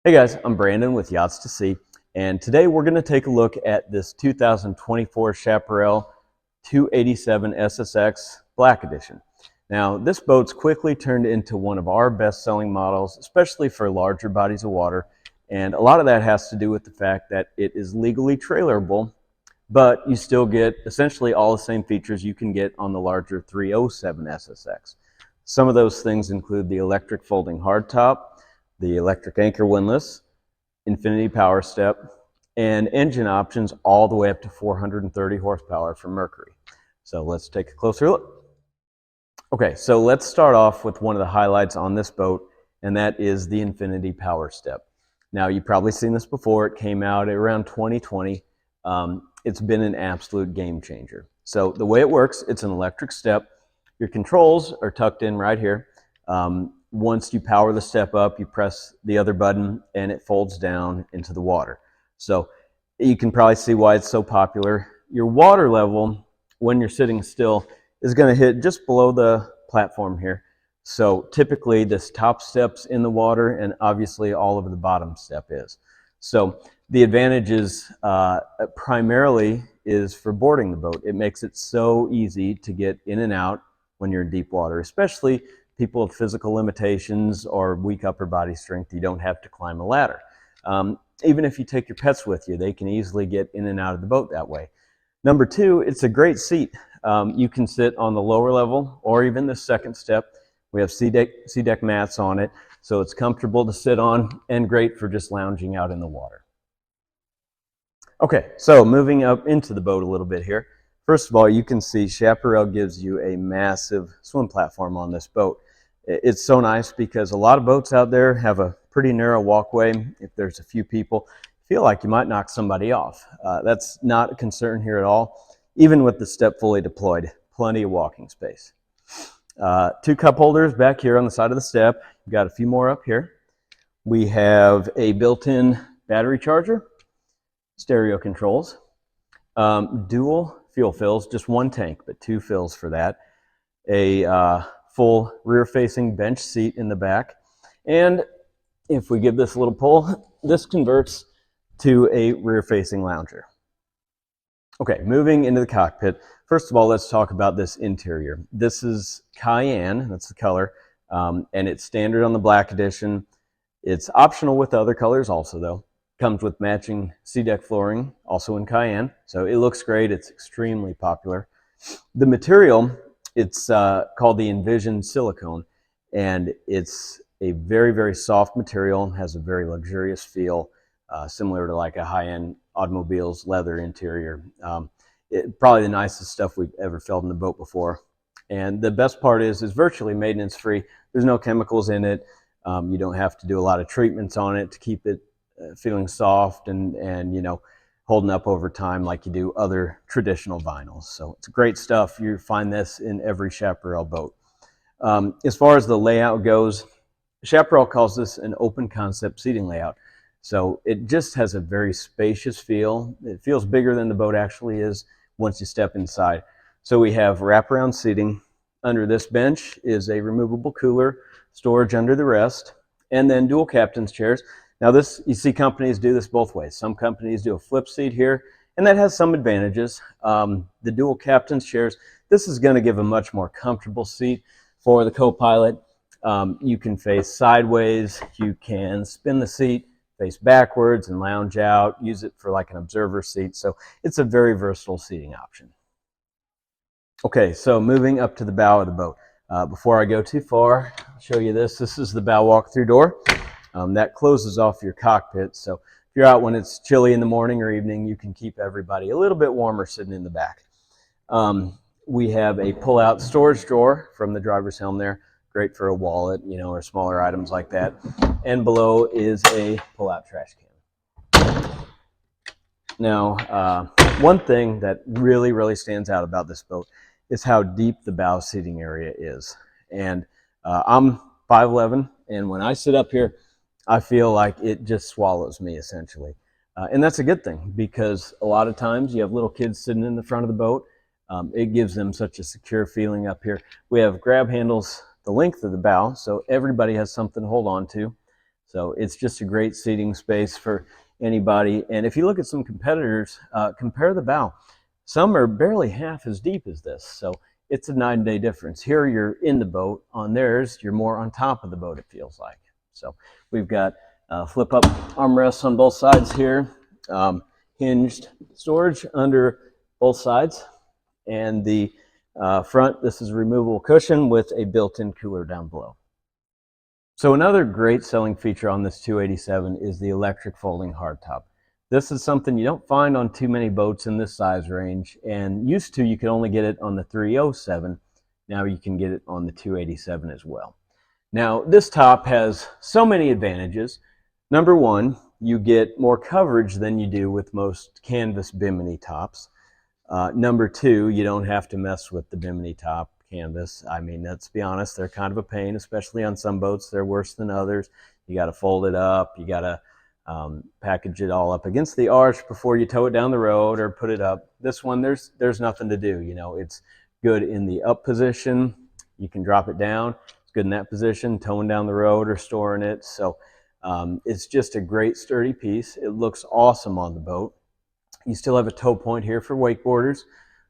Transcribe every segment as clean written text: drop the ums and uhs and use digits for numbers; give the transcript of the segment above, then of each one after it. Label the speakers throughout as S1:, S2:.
S1: Hey guys, I'm Brandon with Yachts to See, and today we're going to take a look at this 2024 Chaparral 287 SSX Black Edition. Now, this boat's quickly turned into one of our best-selling models, especially for larger bodies of water, and a lot of that has to do with the fact that it is legally trailerable, but you still get essentially all the same features you can get on the larger 307 SSX. Some of those things include the electric folding hardtop, the electric anchor windlass, infinity power step, and engine options all the way up to 430 horsepower from Mercury. So let's take a closer look. Okay, so let's start off with one of the highlights on this boat, and that is the infinity power step. Now, you've probably seen this before. It came out around 2020. It's been an absolute game changer. So the way it works, it's an electric step. Your controls are tucked in right here. Once you power the step up, you press the other button and it folds down into the water. So you can probably see why it's so popular. Your water level, when you're sitting still, is going to hit just below the platform here. So typically this top step's in the water, and obviously all of the bottom step is. So the advantage is primarily is for boarding the boat. It makes it so easy to get in and out when you're in deep water, especially people with physical limitations or weak upper body strength. You don't have to climb a ladder. Even if you take your pets with you, they can easily get in and out of the boat that way. Number two, it's a great seat. You can sit on the lower level or even the second step. We have Seadek mats on it, so it's comfortable to sit on and great for just lounging out in the water. Okay, so moving up into the boat a little bit here. First of all, you can see Chaparral gives you a massive swim platform on this boat. It's so nice because a lot of boats out there have a pretty narrow walkway. If there's a few people, feel like you might knock somebody off. That's not a concern here at all. Even with the step fully deployed, plenty of walking space. Two cup holders back here on the side of the step. We've got a few more up here. We have a built-in battery charger, stereo controls, dual fuel fills, just one tank, but two fills for that. A full rear-facing bench seat in the back. And if we give this a little pull, this converts to a rear-facing lounger. Okay, moving into the cockpit. First of all, let's talk about this interior. This is Cayenne, that's the color, and it's standard on the Black Edition. It's optional with the other colors also, though. Comes with matching Seadek flooring, also in Cayenne. So it looks great. It's extremely popular. The material, it's called the Envision Silicone, and it's a very, very soft material, has a very luxurious feel, similar to like a high-end automobile's leather interior. Probably the nicest stuff we've ever felt in the boat before. And the best part is it's virtually maintenance-free. There's no chemicals in it. You don't have to do a lot of treatments on it to keep it feeling soft and you know, holding up over time like you do other traditional vinyls. So it's great stuff. You find this in every Chaparral boat. As far as the layout goes, Chaparral calls this an open concept seating layout. So it just has a very spacious feel. It feels bigger than the boat actually is once you step inside. So we have wraparound seating. Under this bench is a removable cooler, storage under the rest, and then dual captain's chairs. Now this, you see companies do this both ways. Some companies do a flip seat here, and that has some advantages. The dual captain's chairs, this is going to give a much more comfortable seat for the co-pilot. You can face sideways, you can spin the seat, face backwards and lounge out, use it for like an observer seat. So it's a very versatile seating option. Okay, so moving up to the bow of the boat. Before I go too far, I'll show you this. This is the bow walk-through door. That closes off your cockpit, so if you're out when it's chilly in the morning or evening, you can keep everybody a little bit warmer sitting in the back. We have a pull-out storage drawer from the driver's helm there, great for a wallet, you know, or smaller items like that. And below is a pull-out trash can. Now, one thing that really stands out about this boat is how deep the bow seating area is. And I'm 5'11", and when I sit up here, I feel like it just swallows me essentially. And that's a good thing because a lot of times you have little kids sitting in the front of the boat. It gives them such a secure feeling up here. We have grab handles the length of the bow, so everybody has something to hold on to. So it's just a great seating space for anybody. And if you look at some competitors, compare the bow. Some are barely half as deep as this. So it's a night and day difference. Here you're in the boat. On theirs, you're more on top of the boat, it feels like. So we've got flip up armrests on both sides here, hinged storage under both sides, and the front, this is a removable cushion with a built-in cooler down below. So another great selling feature on this 287 is the electric folding hardtop. This is something you don't find on too many boats in this size range, and used to you could only get it on the 307. Now you can get it on the 287 as well. Now this top has so many advantages. Number one, you get more coverage than you do with most canvas bimini tops. Number two, you don't have to mess with the bimini top canvas. I mean, let's be honest, they're kind of a pain, especially on some boats. They're worse than others. You got to fold it up. You got to package it all up against the arch before you tow it down the road or put it up. This one, there's nothing to do. You know, it's good in the up position. You can drop it down. It's good in that position, towing down the road or storing it. So it's just a great sturdy piece. It looks awesome on the boat. You still have a tow point here for wakeboarders.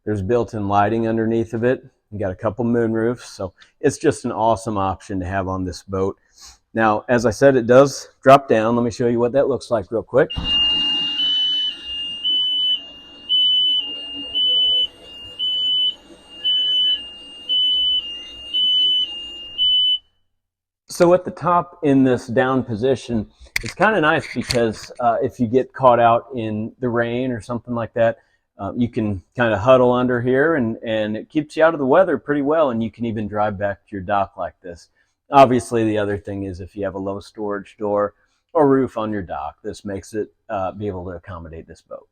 S1: There's built-in lighting underneath of it. You got a couple moonroofs, so it's just an awesome option to have on this boat. Now, as I said, it does drop down. Let me show you what that looks like real quick. So at the top in this down position, it's kind of nice because if you get caught out in the rain or something like that, you can kind of huddle under here, and it keeps you out of the weather pretty well, and you can even drive back to your dock like this. Obviously, the other thing is if you have a low storage door or roof on your dock, this makes it be able to accommodate this boat.